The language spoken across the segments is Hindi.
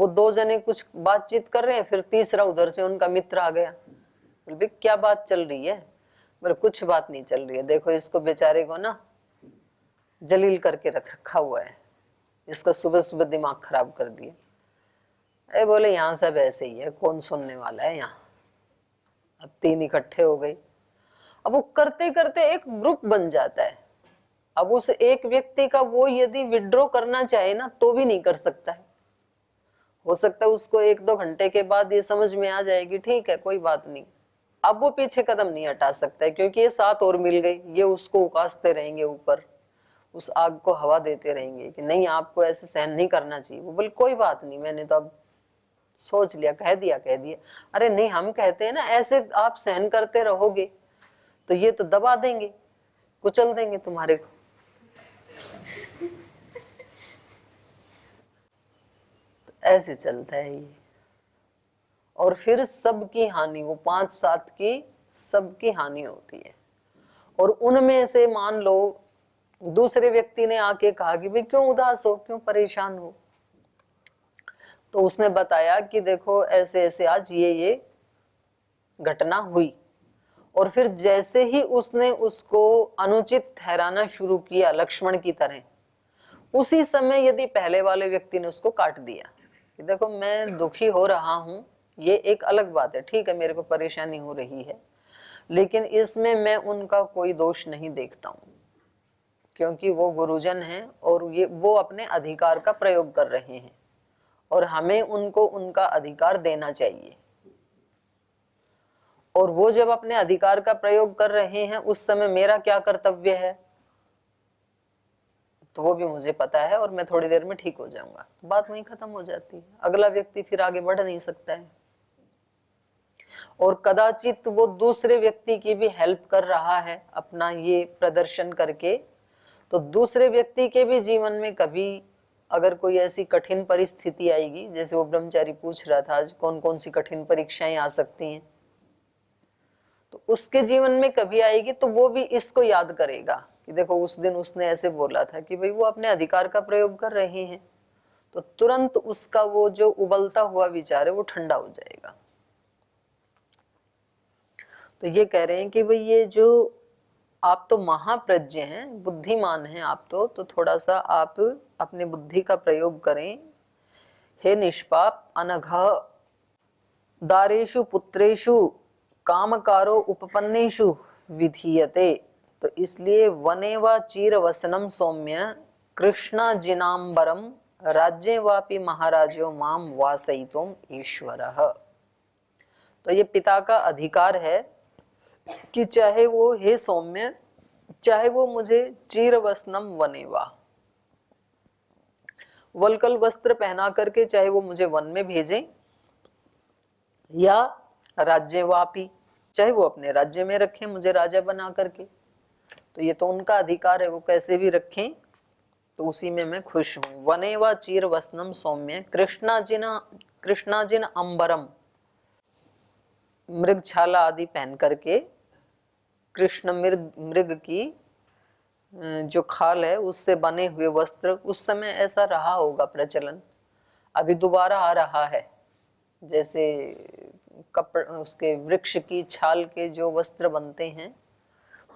वो दो जने कुछ बातचीत कर रहे हैं, फिर तीसरा उधर से उनका मित्र आ गया। बोले क्या बात चल रही है? बोले कुछ बात नहीं चल रही है, देखो इसको बेचारे को ना जलील करके रख रखा हुआ है, इसका सुबह सुबह दिमाग खराब कर दिया। अरे बोले यहाँ सब ऐसे ही है, कौन सुनने वाला है यहाँ। अब तीन इकट्ठे हो गई। अब वो करते करते एक ग्रुप बन जाता है। अब उस एक व्यक्ति का वो यदि विड्रॉ करना चाहे ना तो भी नहीं कर सकता है। हो सकता है उसको 1-2 घंटे के बाद ये समझ में आ जाएगी, ठीक है कोई बात नहीं। अब वो पीछे कदम नहीं हटा सकता है, क्योंकि ये 7 और मिल गई, ये उसको उकासते रहेंगे ऊपर, उस आग को हवा देते रहेंगे कि नहीं आपको ऐसे सहन नहीं करना चाहिए। वो बोले कोई बात नहीं, मैंने तो अब सोच लिया, कह दिया। अरे नहीं, हम कहते हैं ना ऐसे आप सहन करते रहोगे तो ये तो दबा देंगे, कुचल देंगे तुम्हारे को। तो ऐसे चलता है ये। और फिर सबकी हानि, वो 5-7 की सबकी हानि होती है। और उनमें से मान लो दूसरे व्यक्ति ने आके कहा कि भाई क्यों उदास हो, क्यों परेशान हो, तो उसने बताया कि देखो ऐसे ऐसे आज ये घटना हुई। और फिर जैसे ही उसने उसको अनुचित ठहराना शुरू किया लक्ष्मण की तरह, उसी समय यदि पहले वाले व्यक्ति ने उसको काट दिया कि देखो मैं दुखी हो रहा हूं, ये एक अलग बात है, ठीक है मेरे को परेशानी हो रही है, लेकिन इसमें मैं उनका कोई दोष नहीं देखता हूं, क्योंकि वो गुरुजन हैं और ये वो अपने अधिकार का प्रयोग कर रहे हैं और हमें उनको उनका अधिकार देना चाहिए। और वो जब अपने अधिकार का प्रयोग कर रहे हैं उस समय मेरा क्या कर्तव्य है तो वो भी मुझे पता है, और मैं थोड़ी देर में ठीक हो जाऊंगा। बात वहीं खत्म हो जाती है, अगला व्यक्ति फिर आगे बढ़ नहीं सकता है। और कदाचित वो दूसरे व्यक्ति की भी हेल्प कर रहा है अपना ये प्रदर्शन करके, तो दूसरे व्यक्ति के भी जीवन में कभी अगर कोई ऐसी कठिन परिस्थिति आएगी, जैसे वो ब्रह्मचारी पूछ रहा था आज कौन कौन सी कठिन परीक्षाएं आ सकती हैं, तो उसके जीवन में कभी आएगी तो वो भी इसको याद करेगा कि देखो उस दिन उसने ऐसे बोला था कि भाई वो अपने अधिकार का प्रयोग कर रहे हैं, तो तुरंत उसका वो जो उबलता हुआ विचार है वो ठंडा हो जाएगा। तो ये कह रहे हैं कि भाई ये जो आप तो महाप्रज्ञ हैं, बुद्धिमान हैं आप तो थोड़ा सा आप अपने बुद्धि का प्रयोग करें। हे निष्पाप अनघ दारेषु पुत्रेषु कामकारो उपपन्नेषु विधीयते। तो इसलिए वने वा चीर वसनम सौम्य कृष्ण जिनाम्बरम राज्ये वापि महाराजो माम वासयितुम ईश्वरः। तो ये पिता का अधिकार है कि चाहे वो हे सौम्य, चाहे वो मुझे चीर वसनम वनेवा वलकल वस्त्र पहना करके चाहे वो मुझे वन में भेजें, या राज्य वापी चाहे वो अपने राज्य में रखें मुझे राजा बना करके, तो ये तो उनका अधिकार है, वो कैसे भी रखें तो उसी में मैं खुश हूं। वने व चीर वसनम सौम्य कृष्णाजिन अंबरम, मृगछाला आदि पहन करके, कृष्ण मृग की जो खाल है उससे बने हुए वस्त्र, उस समय ऐसा रहा होगा प्रचलन, अभी दोबारा आ रहा है। जैसे कपड़ उसके वृक्ष की छाल के जो वस्त्र बनते हैं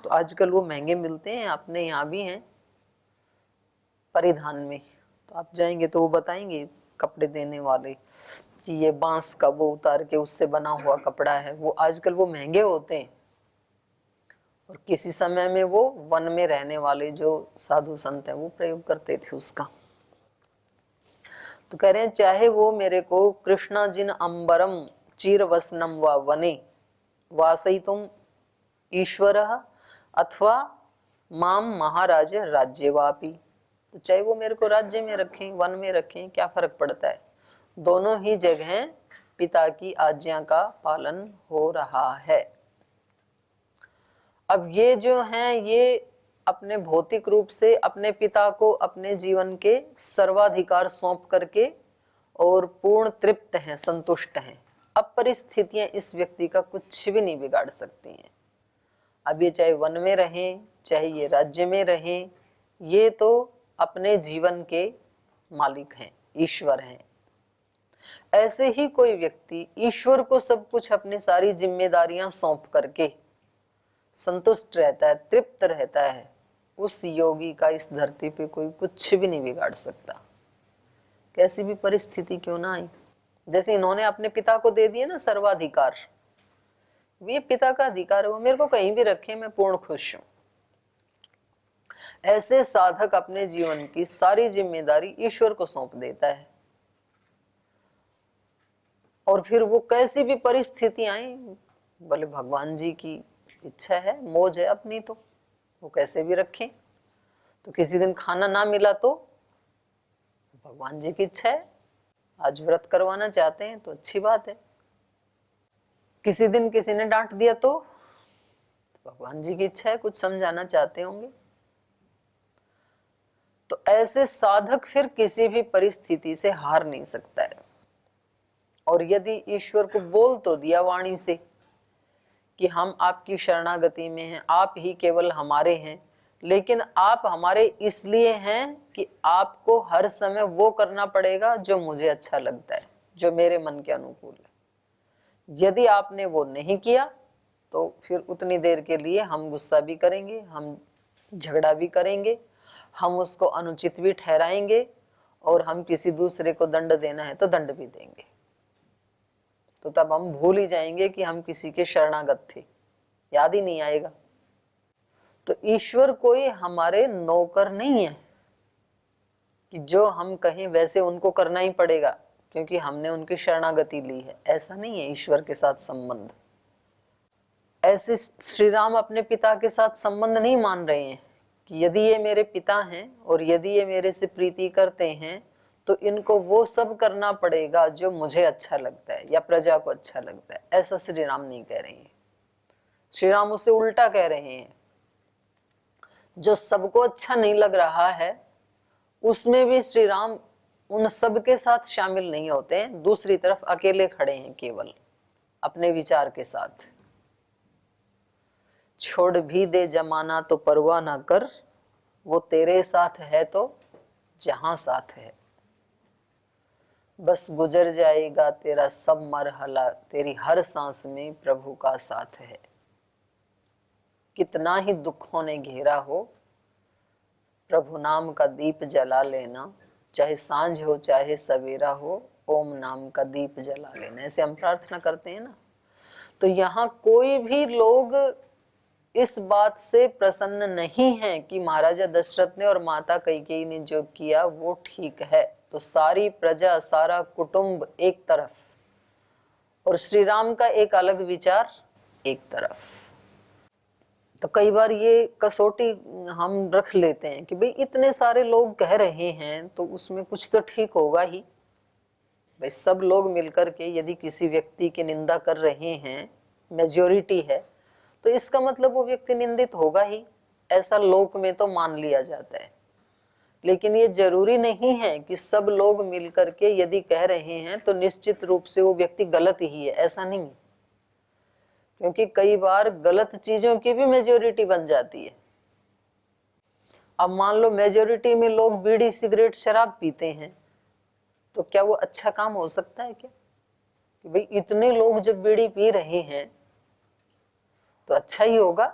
तो आजकल वो महंगे मिलते हैं, अपने यहाँ भी हैं परिधान में, तो आप जाएंगे तो वो बताएंगे कपड़े देने वाले कि ये बांस का वो उतार के उससे बना हुआ कपड़ा है, वो आजकल वो महंगे होते हैं। और किसी समय में वो वन में रहने वाले जो साधु संत हैं वो प्रयोग करते थे उसका। तो कह रहे हैं चाहे वो मेरे को कृष्णा जिन अंबरम चीर वसनम व वने वासयितुम ईश्वरः अथवा माम महाराज राज्यवापी, तो चाहे वो मेरे को राज्य में रखें वन में रखें, क्या फर्क पड़ता है, दोनों ही जगह पिता की आज्ञा का पालन हो रहा है। अब ये जो हैं ये अपने भौतिक रूप से अपने पिता को अपने जीवन के सर्वाधिकार सौंप करके और पूर्ण तृप्त हैं, संतुष्ट हैं। अब परिस्थितियां इस व्यक्ति का कुछ भी नहीं बिगाड़ सकती हैं। अब ये चाहे वन में रहें चाहे ये राज्य में रहें, ये तो अपने जीवन के मालिक हैं, ईश्वर हैं। ऐसे ही कोई व्यक्ति ईश्वर को सब कुछ अपनी सारी जिम्मेदारियां सौंप करके संतुष्ट रहता है, तृप्त रहता है, उस योगी का इस धरती पे कोई कुछ भी नहीं बिगाड़ सकता, कैसी भी परिस्थिति क्यों ना आई। जैसे इन्होंने अपने पिता को दे दिए ना सर्वाधिकार, ये पिता का अधिकार है, वो मेरे को कहीं भी रखे, मैं पूर्ण खुश हूं। ऐसे साधक अपने जीवन की सारी जिम्मेदारी ईश्वर को सौंप देता है, और फिर वो कैसी भी परिस्थिति आई, बोले भगवान जी की इच्छा है, मौज है अपनी, तो वो कैसे भी रखें। तो किसी दिन खाना ना मिला तो भगवान जी की इच्छा है, आज व्रत करवाना चाहते हैं तो अच्छी बात है। किसी दिन किसी ने डांट दिया तो भगवान जी की इच्छा है, कुछ समझाना चाहते होंगे। तो ऐसे साधक फिर किसी भी परिस्थिति से हार नहीं सकता है। और यदि ईश्वर को बोल तो दिया वाणी से कि हम आपकी शरणागति में हैं, आप ही केवल हमारे हैं, लेकिन आप हमारे इसलिए हैं कि आपको हर समय वो करना पड़ेगा जो मुझे अच्छा लगता है, जो मेरे मन के अनुकूल है। यदि आपने वो नहीं किया तो फिर उतनी देर के लिए हम गुस्सा भी करेंगे, हम झगड़ा भी करेंगे, हम उसको अनुचित भी ठहराएंगे, और हम किसी दूसरे को दंड देना है तो दंड भी देंगे। तो तब हम भूल ही जाएंगे कि हम किसी के शरणागत थे, याद ही नहीं आएगा। तो ईश्वर कोई हमारे नौकर नहीं है कि जो हम कहें वैसे उनको करना ही पड़ेगा क्योंकि हमने उनकी शरणागति ली है, ऐसा नहीं है ईश्वर के साथ संबंध। ऐसे श्री राम अपने पिता के साथ संबंध नहीं मान रहे हैं कि यदि ये मेरे पिता हैं और यदि ये मेरे से प्रीति करते हैं तो इनको वो सब करना पड़ेगा जो मुझे अच्छा लगता है या प्रजा को अच्छा लगता है, ऐसा श्री राम नहीं कह रहे हैं। श्री राम उसे उल्टा कह रहे हैं, जो सबको अच्छा नहीं लग रहा है उसमें भी श्री राम उन सब के साथ शामिल नहीं होते हैं, दूसरी तरफ अकेले खड़े हैं केवल अपने विचार के साथ। छोड़ भी दे जमाना तो परवाह ना कर, वो तेरे साथ है तो जहां साथ है। बस गुजर जाएगा तेरा सब मरहला, तेरी हर सांस में प्रभु का साथ है। कितना ही दुखों ने घेरा हो, प्रभु नाम का दीप जला लेना, चाहे सांझ हो चाहे सवेरा हो, ओम नाम का दीप जला लेना। ऐसे हम प्रार्थना करते हैं ना। तो यहाँ कोई भी लोग इस बात से प्रसन्न नहीं है कि महाराजा दशरथ ने और माता कैकेयी ने जो किया वो ठीक है, तो सारी प्रजा सारा कुटुंब एक तरफ और श्री राम का एक अलग विचार एक तरफ। तो कई बार ये कसौटी हम रख लेते हैं कि भाई इतने सारे लोग कह रहे हैं तो उसमें कुछ तो ठीक होगा ही। भाई सब लोग मिलकर के यदि किसी व्यक्ति की निंदा कर रहे हैं, मेजॉरिटी है, तो इसका मतलब वो व्यक्ति निंदित होगा ही, ऐसा लोक में तो मान लिया जाता है। लेकिन ये जरूरी नहीं है कि सब लोग मिलकर के यदि कह रहे हैं तो निश्चित रूप से वो व्यक्ति गलत ही है, ऐसा नहीं है। क्योंकि कई बार गलत चीजों की भी मेजॉरिटी बन जाती है। अब मान लो मेजॉरिटी में लोग बीड़ी सिगरेट शराब पीते हैं, तो क्या वो अच्छा काम हो सकता है क्या? कि भाई इतने लोग जब बीड़ी पी रहे हैं तो अच्छा ही होगा,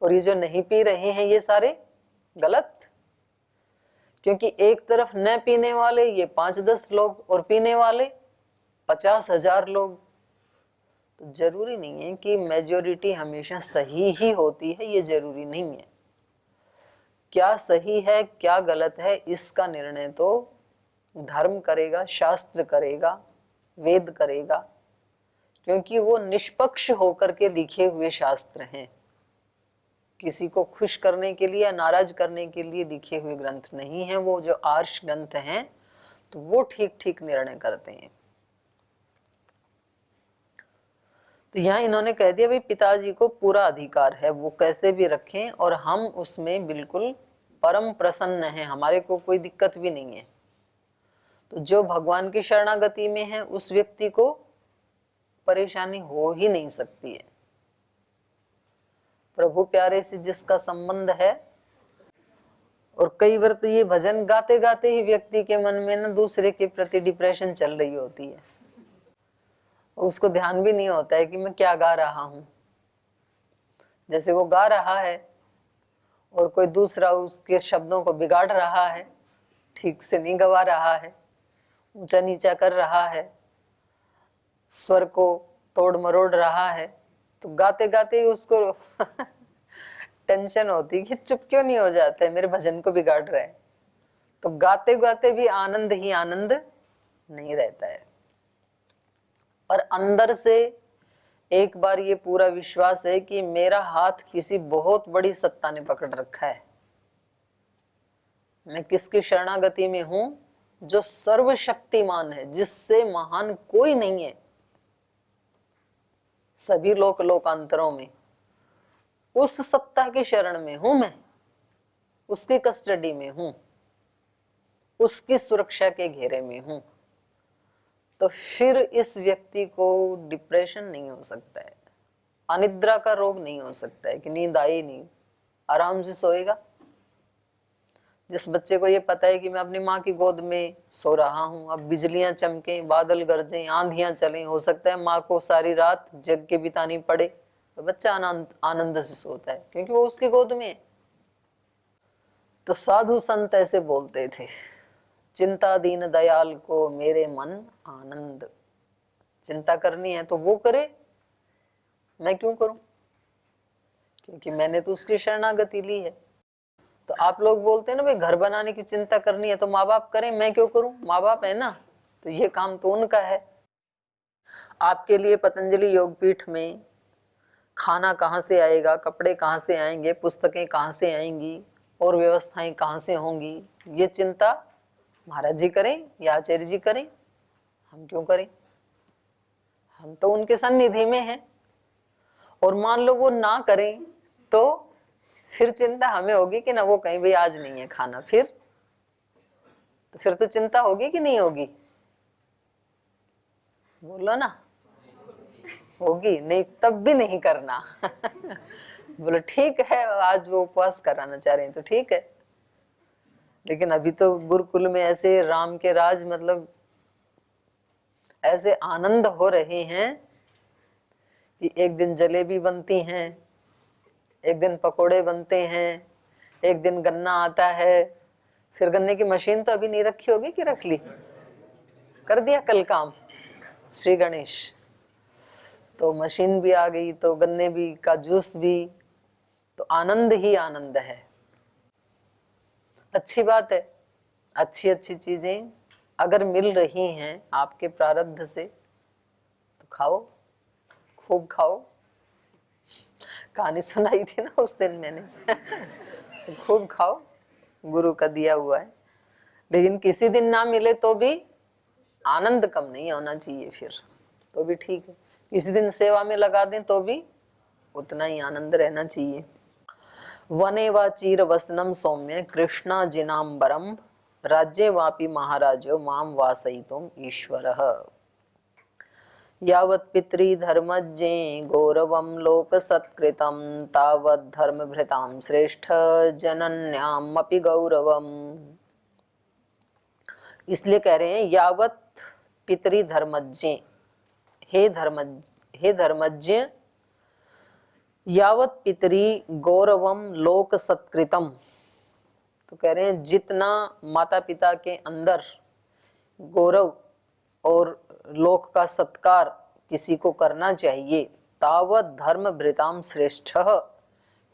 और ये जो नहीं पी रहे हैं ये सारे गलत। क्योंकि एक तरफ न पीने वाले ये 5-10 लोग और पीने वाले 50,000 लोग। तो जरूरी नहीं है कि मेजॉरिटी हमेशा सही ही होती है, ये जरूरी नहीं है। क्या सही है क्या गलत है इसका निर्णय तो धर्म करेगा, शास्त्र करेगा, वेद करेगा, क्योंकि वो निष्पक्ष होकर के लिखे हुए शास्त्र हैं। किसी को खुश करने के लिए या नाराज करने के लिए लिखे हुए ग्रंथ नहीं है वो। जो आर्ष ग्रंथ हैं तो वो ठीक ठीक निर्णय करते हैं। तो यहाँ इन्होंने कह दिया भाई पिताजी को पूरा अधिकार है, वो कैसे भी रखें और हम उसमें बिल्कुल परम प्रसन्न हैं, हमारे को कोई दिक्कत भी नहीं है। तो जो भगवान की शरणागति में है उस व्यक्ति को परेशानी हो ही नहीं सकती है। प्रभु प्यारे से जिसका संबंध है और कई बार तो ये भजन गाते गाते ही व्यक्ति के मन में ना दूसरे के प्रति डिप्रेशन चल रही होती है, उसको ध्यान भी नहीं होता है कि मैं क्या गा रहा हूं। जैसे वो गा रहा है और कोई दूसरा उसके शब्दों को बिगाड़ रहा है, ठीक से नहीं गवा रहा है, ऊंचा नीचा कर रहा है, स्वर को तोड़ मरोड़ रहा है, तो गाते गाते ही उसको टेंशन होती कि चुप क्यों नहीं हो जाता है, मेरे भजन को बिगाड़ रहा है। तो गाते गाते भी आनंद ही आनंद नहीं रहता है। और अंदर से एक बार ये पूरा विश्वास है कि मेरा हाथ किसी बहुत बड़ी सत्ता ने पकड़ रखा है, मैं किसकी शरणागति में हूं, जो सर्वशक्तिमान है, जिससे महान कोई नहीं है सभी लोक लोकांतरों में। उस सत्ता की शरण में हूं मैं, उसकी कस्टडी में हूं, उसकी सुरक्षा के घेरे में हूं। तो फिर इस व्यक्ति को डिप्रेशन नहीं हो सकता है, अनिद्रा का रोग नहीं हो सकता है कि नींद आई नहीं, आराम से सोएगा। जिस बच्चे को ये पता है कि मैं अपनी माँ की गोद में सो रहा हूँ, अब बिजलियां चमके, बादल गरजे, आंधियां चलें, हो सकता है माँ को सारी रात जग के बितानी पड़े, तो बच्चा आनंद से सोता है क्योंकि वो उसकी गोद में है। तो साधु संत ऐसे बोलते थे, चिंता दीन दयाल को मेरे मन आनंद। चिंता करनी है तो वो करे, मैं क्यों करूं, क्योंकि मैंने तो उसकी शरणागति ली है। तो आप लोग बोलते हैं ना भाई घर बनाने की चिंता करनी है तो माँ बाप करें, मैं क्यों करूं, माँ बाप है ना, तो ये काम तो उनका है। आपके लिए पतंजलि योगपीठ में खाना कहाँ से आएगा, कपड़े कहाँ से आएंगे, पुस्तकें कहाँ से आएंगी और व्यवस्थाएं कहाँ से होंगी, ये चिंता महाराज जी करें या आचार्य जी करें, हम क्यों करें, हम तो उनके सन्निधि में हैं। और मान लो वो ना करें तो फिर चिंता हमें होगी कि ना वो कहीं भाई आज नहीं है खाना, फिर तो चिंता होगी कि नहीं होगी, बोलो ना, होगी। नहीं तब भी नहीं करना। बोलो ठीक है, आज वो उपवास कराना चाह रहे हैं तो ठीक है, लेकिन अभी तो गुरुकुल में ऐसे राम के राज मतलब ऐसे आनंद हो रहे हैं कि एक दिन जलेबी बनती हैं, एक दिन पकोड़े बनते हैं, एक दिन गन्ना आता है, फिर गन्ने की मशीन तो अभी नहीं रखी होगी कि रख ली, कर दिया कल काम श्री गणेश, तो मशीन भी आ गई, तो गन्ने भी का जूस भी, तो आनंद ही आनंद है। अच्छी बात है, अच्छी अच्छी चीजें अगर मिल रही हैं आपके प्रारब्ध से तो खाओ, खूब खाओ। कहानी सुनाई थी ना उस दिन मैंने। तो खूब खाओ, गुरु का दिया हुआ है। लेकिन किसी दिन ना मिले तो भी आनंद कम नहीं होना चाहिए, फिर तो भी ठीक है। किसी दिन सेवा में लगा दें तो भी उतना ही आनंद रहना चाहिए। वने वा चीर वसनम सौम्य कृष्णा जिनाम्बरम राज्ये वापि महाराजो माम वासयितुम ईश्वरः। यावत् पितृ धर्मज्ञे गौरवं लोक सत्कृतं तावत् धर्म भृतां श्रेष्ठ जनन्याम अपि गौरवम। इसलिए कह रहे हैं यावत् पितृ धर्मज्ञे, हे धर्मज्ञ, यावत् पितरी गौरवम लोक सत्कृतम, तो कह रहे हैं जितना माता पिता के अंदर गौरव और लोक का सत्कार किसी को करना चाहिए, तावत धर्म भृताम श्रेष्ठ,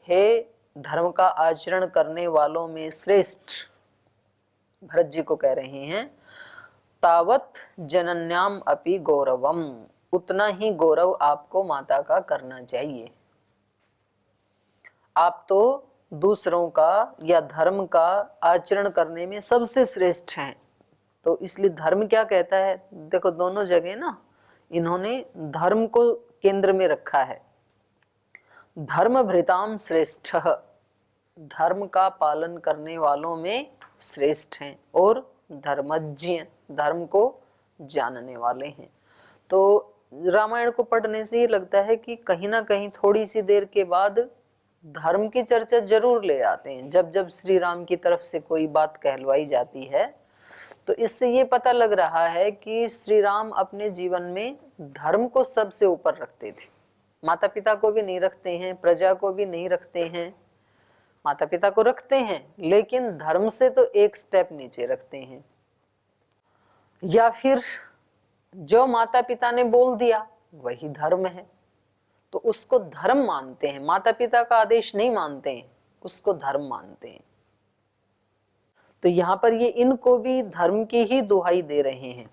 हे धर्म का आचरण करने वालों में श्रेष्ठ, भरत जी को कह रहे हैं तावत जनन्याम अपि गौरवम, उतना ही गौरव आपको माता का करना चाहिए। आप तो दूसरों का या धर्म का आचरण करने में सबसे श्रेष्ठ हैं। तो इसलिए धर्म क्या कहता है, देखो दोनों जगह ना इन्होंने धर्म को केंद्र में रखा है। धर्म भृताम श्रेष्ठ, धर्म का पालन करने वालों में श्रेष्ठ हैं, और धर्मज्ञ, धर्म को जानने वाले हैं। तो रामायण को पढ़ने से ये लगता है कि कहीं ना कहीं थोड़ी सी देर के बाद धर्म की चर्चा जरूर ले आते हैं। जब जब श्री राम की तरफ से कोई बात कहलवाई जाती है तो इससे ये पता लग रहा है कि श्री राम अपने जीवन में धर्म को सबसे ऊपर रखते थे। माता पिता को भी नहीं रखते हैं, प्रजा को भी नहीं रखते हैं, माता पिता को रखते हैं लेकिन धर्म से तो एक स्टेप नीचे रखते हैं। या फिर जो माता पिता ने बोल दिया वही धर्म है तो उसको धर्म मानते हैं, माता पिता का आदेश नहीं मानते हैं, उसको धर्म मानते हैं। तो यहाँ पर ये इनको भी धर्म की ही दुहाई दे रहे हैं।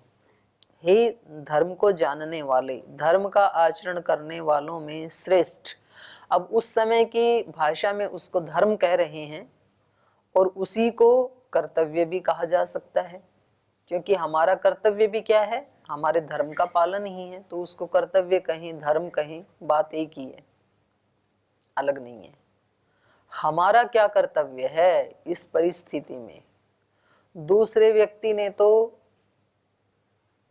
हे धर्म को जानने वाले, धर्म का आचरण करने वालों में श्रेष्ठ। अब उस समय की भाषा में उसको धर्म कह रहे हैं और उसी को कर्तव्य भी कहा जा सकता है, क्योंकि हमारा कर्तव्य भी क्या है, हमारे धर्म का पालन ही है। तो उसको कर्तव्य कहें, धर्म कहें, बात एक ही है, अलग नहीं है। हमारा क्या कर्तव्य है इस परिस्थिति में? दूसरे व्यक्ति ने तो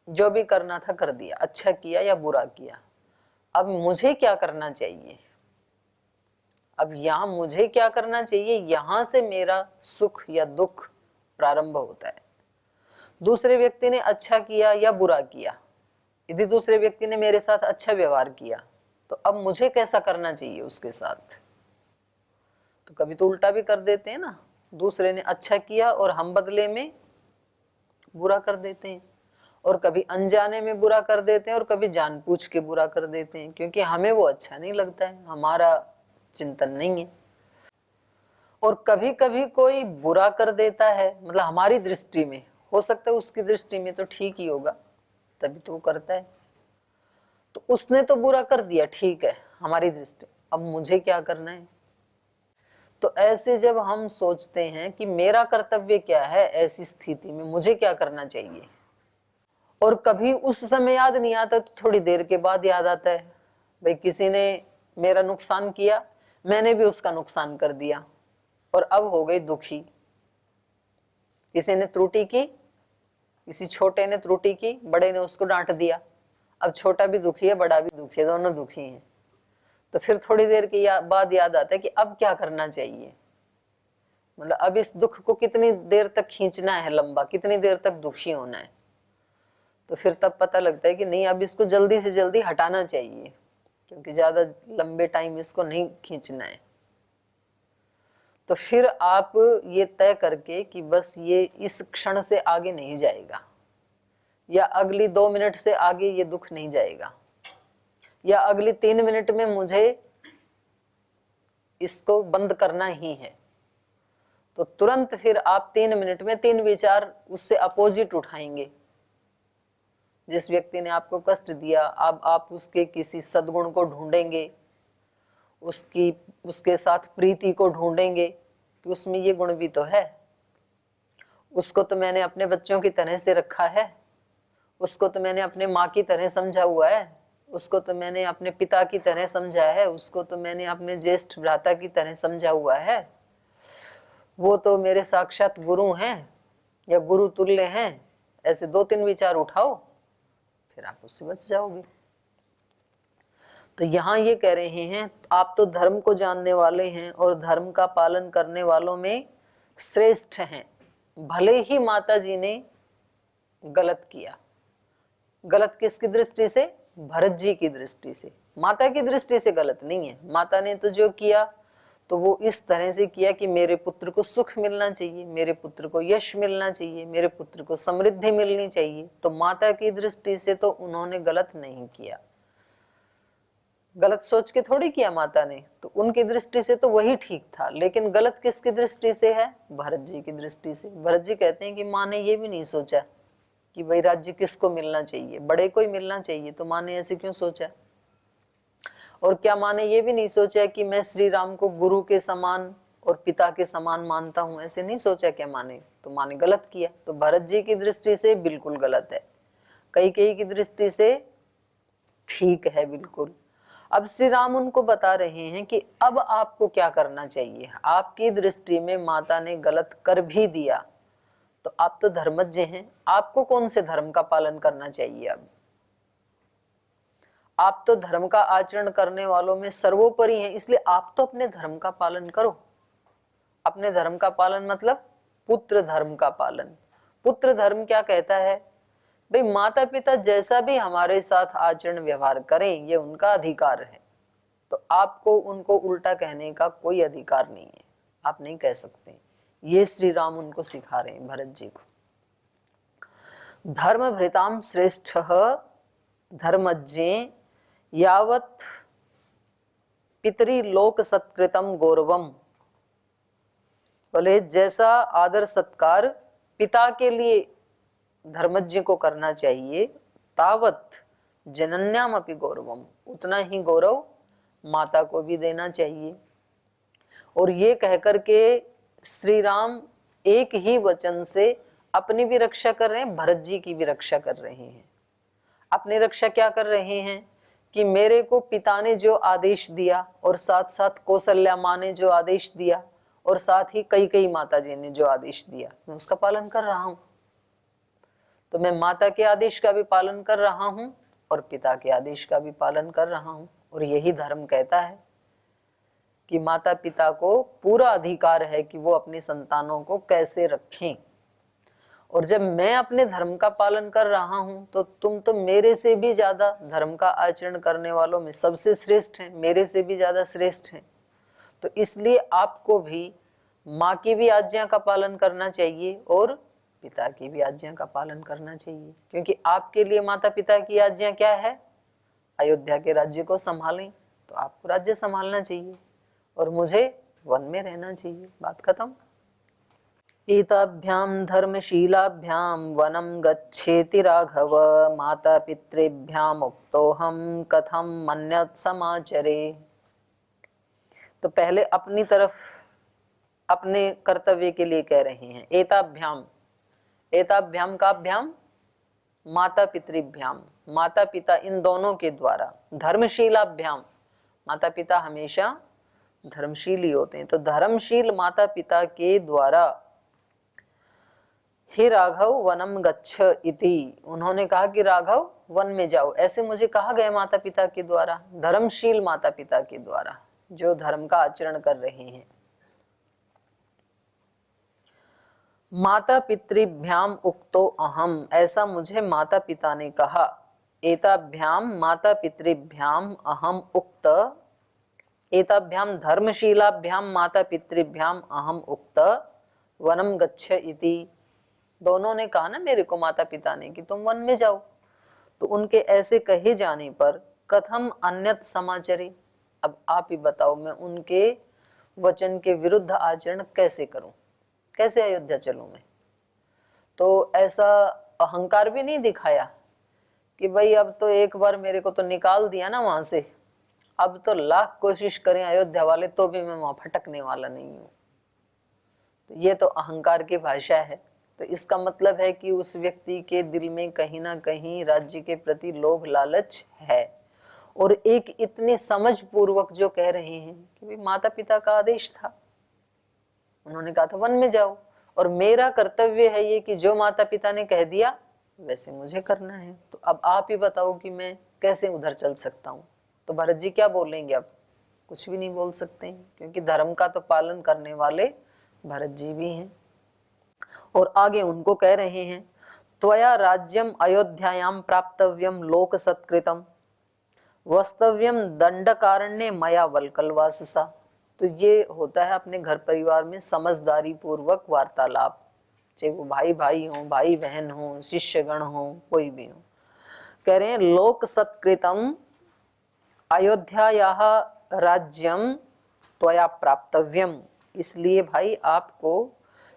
जो भी करना था कर दिया, अच्छा किया या बुरा किया, अब मुझे क्या करना चाहिए? अब यहां मुझे क्या करना चाहिए, यहां से मेरा सुख या दुख प्रारंभ होता है। दूसरे व्यक्ति ने अच्छा किया या बुरा किया, यदि दूसरे व्यक्ति ने मेरे साथ अच्छा व्यवहार किया तो अब मुझे कैसा करना चाहिए उसके साथ? तो कभी तो उल्टा भी कर देते हैं ना, दूसरे ने अच्छा किया और हम बदले में बुरा कर देते हैं, और कभी अनजाने में बुरा कर देते हैं और कभी जानबूझ के बुरा कर देते हैं, क्योंकि हमें वो अच्छा नहीं लगता है, हमारा चिंतन नहीं है। और कभी कभी कोई बुरा कर देता है, मतलब हमारी दृष्टि में, हो सकता है उसकी दृष्टि में तो ठीक ही होगा तभी तो वो करता है। तो उसने तो बुरा कर दिया, ठीक है हमारी दृष्टि, अब मुझे क्या करना है? तो ऐसे जब हम सोचते हैं कि मेरा कर्तव्य क्या है ऐसी स्थिति में, मुझे क्या करना चाहिए, और कभी उस समय याद नहीं आता तो थोड़ी देर के बाद याद आता है, भाई किसी ने मेरा नुकसान किया, मैंने भी उसका नुकसान कर दिया और अब हो गई दुखी। किसी ने त्रुटि की, किसी छोटे ने त्रुटि की, बड़े ने उसको डांट दिया, अब छोटा भी दुखी है, बड़ा भी दुखी है, दोनों दुखी हैं। तो फिर थोड़ी देर के बाद याद आता है कि अब क्या करना चाहिए, मतलब अब इस दुख को कितनी देर तक खींचना है लंबा, कितनी देर तक दुखी होना है। तो फिर तब पता लगता है कि नहीं, अब इसको जल्दी से जल्दी हटाना चाहिए, क्योंकि ज्यादा लंबे टाइम इसको नहीं खींचना है। तो फिर आप ये तय करके कि बस ये इस क्षण से आगे नहीं जाएगा, या अगली 2 मिनट से आगे ये दुख नहीं जाएगा, या अगली 3 मिनट में मुझे इसको बंद करना ही है, तो तुरंत फिर आप 3 मिनट में 3 विचार उससे अपोजिट उठाएंगे। जिस व्यक्ति ने आपको कष्ट दिया, अब आप उसके किसी सद्गुण को ढूंढेंगे, उसके साथ प्रीति को ढूंढेंगे कि उसमें ये गुण भी तो है, उसको तो मैंने अपने बच्चों की तरह से रखा है, उसको तो मैंने अपने माँ की तरह समझा हुआ है, उसको तो मैंने अपने पिता की तरह समझा है, उसको तो मैंने अपने ज्येष्ठ भ्राता की तरह समझा हुआ है, वो तो मेरे साक्षात गुरु हैं या गुरु तुल्य हैं। ऐसे 2-3 विचार उठाओ, फिर आप उससे बच जाओगे। तो यहाँ ये कह रहे हैं आप तो धर्म को जानने वाले हैं और धर्म का पालन करने वालों में श्रेष्ठ हैं। भले ही माता जी ने गलत किया, गलत किसकी दृष्टि से? भरत जी की दृष्टि से, माता की दृष्टि से गलत नहीं है। माता ने तो जो किया तो वो इस तरह से किया कि मेरे पुत्र को सुख मिलना चाहिए, मेरे पुत्र को यश मिलना चाहिए, मेरे पुत्र को समृद्धि मिलनी चाहिए। तो माता की दृष्टि से तो उन्होंने गलत नहीं किया, गलत सोच के थोड़ी किया माता ने, तो उनकी दृष्टि से तो वही ठीक था। लेकिन गलत किसकी दृष्टि से है? भरत जी की दृष्टि से। भरत जी कहते हैं कि माँ ने ये भी नहीं सोचा कि भाई राज्य किसको मिलना चाहिए, बड़े को ही मिलना चाहिए, तो माँ ने ऐसे क्यों सोचा? और क्या माँ ने ये भी नहीं सोचा कि मैं श्री राम को गुरु के समान और पिता के समान मानता हूं? ऐसे नहीं सोचा क्या माँ ने? तो माँ ने गलत किया। तो भरत जी की दृष्टि से बिल्कुल गलत है, कैकेयी की दृष्टि से ठीक है बिल्कुल। अब श्री राम उनको बता रहे हैं कि अब आपको क्या करना चाहिए। आपकी दृष्टि में माता ने गलत कर भी दिया तो आप तो धर्मज्ञ हैं, आपको कौन से धर्म का पालन करना चाहिए? अब आप तो धर्म का आचरण करने वालों में सर्वोपरि हैं, इसलिए आप तो अपने धर्म का पालन करो। अपने धर्म का पालन मतलब पुत्र धर्म का पालन। पुत्र धर्म क्या कहता है? भाई माता पिता जैसा भी हमारे साथ आचरण व्यवहार करें, ये उनका अधिकार है, तो आपको उनको उल्टा कहने का कोई अधिकार नहीं है, आप नहीं कह सकते। ये श्री राम उनको सिखा रहे हैं भरत जी को। धर्म भृताम श्रेष्ठ धर्मज्ञे यावत पितृलोक सत्कृतम गौरवम। बोले जैसा आदर सत्कार पिता के लिए धर्मज्ञ को करना चाहिए, तावत जनन्याम अपि गौरवम, उतना ही गौरव माता को भी देना चाहिए। और ये कहकर के श्री राम एक ही वचन से अपनी भी रक्षा कर रहे हैं, भरत जी की भी रक्षा कर रहे हैं। अपनी रक्षा क्या कर रहे हैं कि मेरे को पिता ने जो आदेश दिया और साथ साथ कौशल्या माँ ने जो आदेश दिया और साथ ही कई माता जी ने जो आदेश दिया, मैं उसका पालन कर रहा हूं। तो मैं माता के आदेश का भी पालन कर रहा हूं और पिता के आदेश का भी पालन कर रहा हूं। और यही धर्म कहता है कि माता पिता को पूरा अधिकार है कि वो अपनी संतानों को कैसे रखें। और जब मैं अपने धर्म का पालन कर रहा हूं तो तुम तो मेरे से भी ज्यादा धर्म का आचरण करने वालों में सबसे श्रेष्ठ हैं, मेरे से भी ज्यादा श्रेष्ठ हैं। तो इसलिए आपको भी माँ की भी आज्ञा का पालन करना चाहिए और पिता की भी आज्ञा का पालन करना चाहिए, क्योंकि आपके लिए माता पिता की आज्ञा क्या है? अयोध्या के राज्य को संभालें, तो आपको राज्य संभालना चाहिए और मुझे वन में रहना चाहिए। बात खत्म। एताभ्याम धर्मशीलाभ्याम वनम गच्छेति राघव, माता पितृभ्याम उक्तोहम कथम मन्यत् समाचरे। तो पहले अपनी तरफ अपने कर्तव्य के लिए कह रहे हैं। एताभ्याम, एताभ्याम का अभ्याम माता पितृभ्याम, माता पिता इन दोनों के द्वारा। धर्मशीलाभ्याम, माता पिता हमेशा धर्मशील ही होते हैं, तो धर्मशील माता पिता के द्वारा हे राघव वनम गच्छ इति, उन्होंने कहा कि राघव वन में जाओ, ऐसे मुझे कहा गया माता पिता के द्वारा, धर्मशील माता पिता के द्वारा जो धर्म का आचरण कर रहे हैं। माता पितृभ्याम उक्तो अहम, ऐसा मुझे माता पिता ने कहा। एताभ्याम माता पितृभ्याम अहम उक्त, एताभ्याम धर्मशीलाभ्याम माता पितृभ्याम अहम उक्त वनम गच्छ इति। दोनों ने कहा ना मेरे को माता पिता ने कि तुम वन में जाओ, तो उनके ऐसे कहे जाने पर कथम अन्यत समाचरे, अब आप ही बताओ मैं उनके वचन के विरुद्ध आचरण कैसे करूं, कैसे अयोध्या चलूं मैं? तो ऐसा अहंकार भी नहीं दिखाया कि भाई अब तो एक बार मेरे को तो निकाल दिया ना वहां से, अब तो लाख कोशिश करें अयोध्या वाले तो भी मैं वहां फटकने वाला नहीं हूं। तो ये तो अहंकार की भाषा है। तो इसका मतलब है कि उस व्यक्ति के दिल में कहीं ना कहीं राज्य के प्रति लोभ लालच है। और एक इतनी समझ पूर्वक जो कह रहे हैं कि भाई माता पिता का आदेश था, उन्होंने कहा था वन में जाओ और मेरा कर्तव्य है ये कि जो माता पिता ने कह दिया वैसे मुझे करना है। तो अब आप ही बताओ कि मैं कैसे उधर चल सकता हूँ? तो भरत जी क्या बोलेंगे? अब कुछ भी नहीं बोल सकते हैं, क्योंकि धर्म का तो पालन करने वाले भरत जी भी हैं। और आगे उनको कह रहे हैं त्वया राज्यम अयोध्यायाम प्राप्तव्यम लोक सत्कृतम वस्तव्यम दंडकारण्य मया वल्कलवाससा। तो ये होता है अपने घर परिवार में समझदारी पूर्वक वार्तालाप, चाहे वो भाई भाई हो, भाई बहन हो, शिष्यगण हो, कोई भी हो। कह रहे हैं लोक सत्कृतम अयोध्यायाः राज्यम त्वया प्राप्तव्यम, इसलिए भाई आपको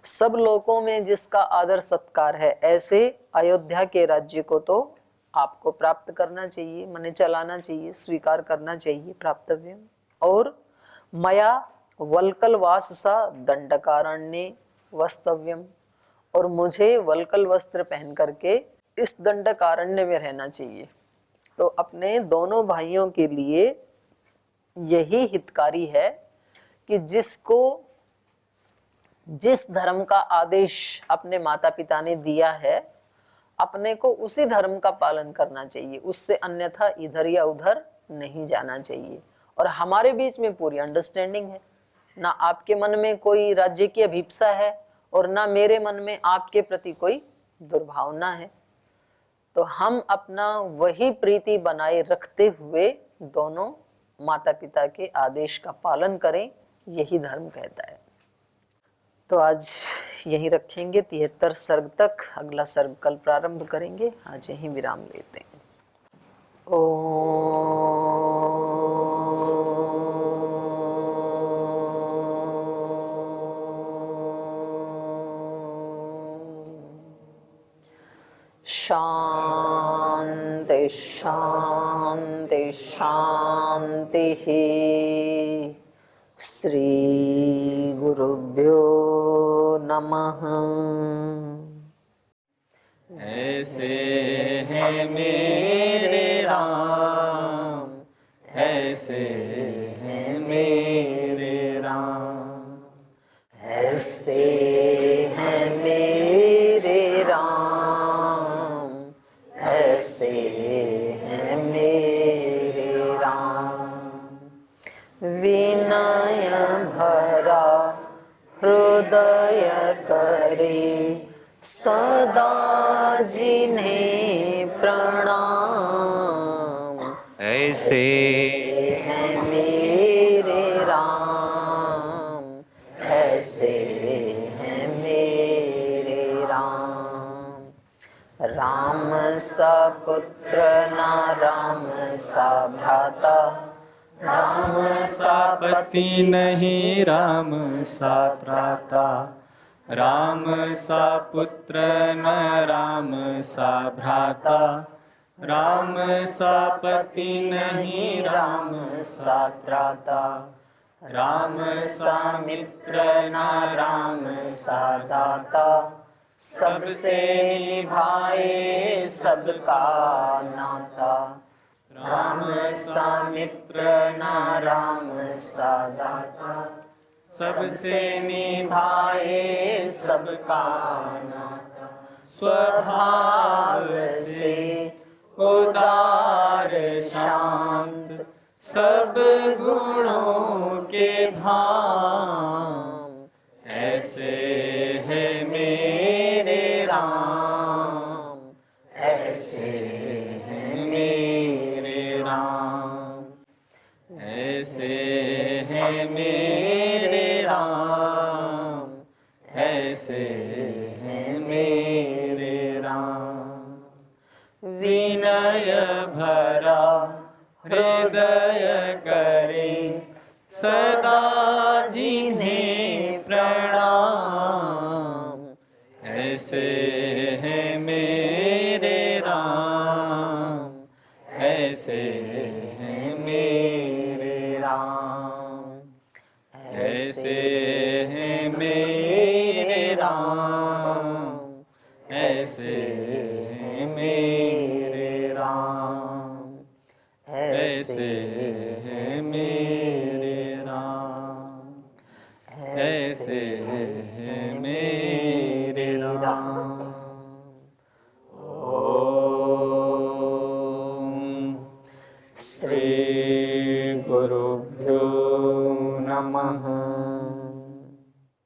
सब लोगों में जिसका आदर सत्कार है ऐसे अयोध्या के राज्य को तो आपको प्राप्त करना चाहिए, माने चलाना चाहिए, स्वीकार करना चाहिए, प्राप्तव्यम। और मया वल्कल वाससा दंडकारण्य वस्तव्यम, और मुझे वल्कल वस्त्र पहन करके इस दंडकारण्य में रहना चाहिए। तो अपने दोनों भाइयों के लिए यही हितकारी है कि जिसको जिस धर्म का आदेश अपने माता पिता ने दिया है अपने को उसी धर्म का पालन करना चाहिए, उससे अन्यथा इधर या उधर नहीं जाना चाहिए। और हमारे बीच में पूरी अंडरस्टैंडिंग है, ना आपके मन में कोई राज्य की अभिप्सा है और ना मेरे मन में आपके प्रति कोई दुर्भावना है। तो हम अपना वही प्रीति बनाए रखते हुए दोनों माता पिता के आदेश का पालन करें, यही धर्म कहता है। तो आज यहीं रखेंगे 73 सर्ग तक, अगला सर्ग कल प्रारंभ करेंगे। आज यहीं विराम लेते हैं। शांति शांति शांति। श्री गुरुभ्यो नमः। ऐसे हैं मेरे राम, ऐसे हैं मेरे राम, ऐसे हैं मेरे राम, ऐसे हैं मेरे राम। विनय भरा हृदय करे सदा जिन्हें प्रणाम। ऐसे हैं मेरे राम, ऐसे हैं मेरे राम। राम सा पुत्र ना राम सा भ्राता, राम सा पति नहीं राम सा त्राता, राम सा पुत्र न राम सा भ्राता, राम सा पति नहीं राम सा त्राता, राम सा मित्र न राम सा दाता, सबसे निभाए सबका नाता। राम सा मित्र ना राम सा दाता, सबसे निभाए सबका नाता। स्वभाव से उदार शांत, सब गुणों के धाम। ऐसे है मेरे राम, ऐसे हैं मेरे राम, ऐसे हैं मेरे राम, ऐसे हैं मेरे राम। विनय भरा हृदय करे सदा जिन्हें प्रणाम। ऐसे हैं मेरे राम, ऐसे हैं मेरे राम, ऐसे हैं मेरे राम, ऐसे हैं मेरे राम, ऐसे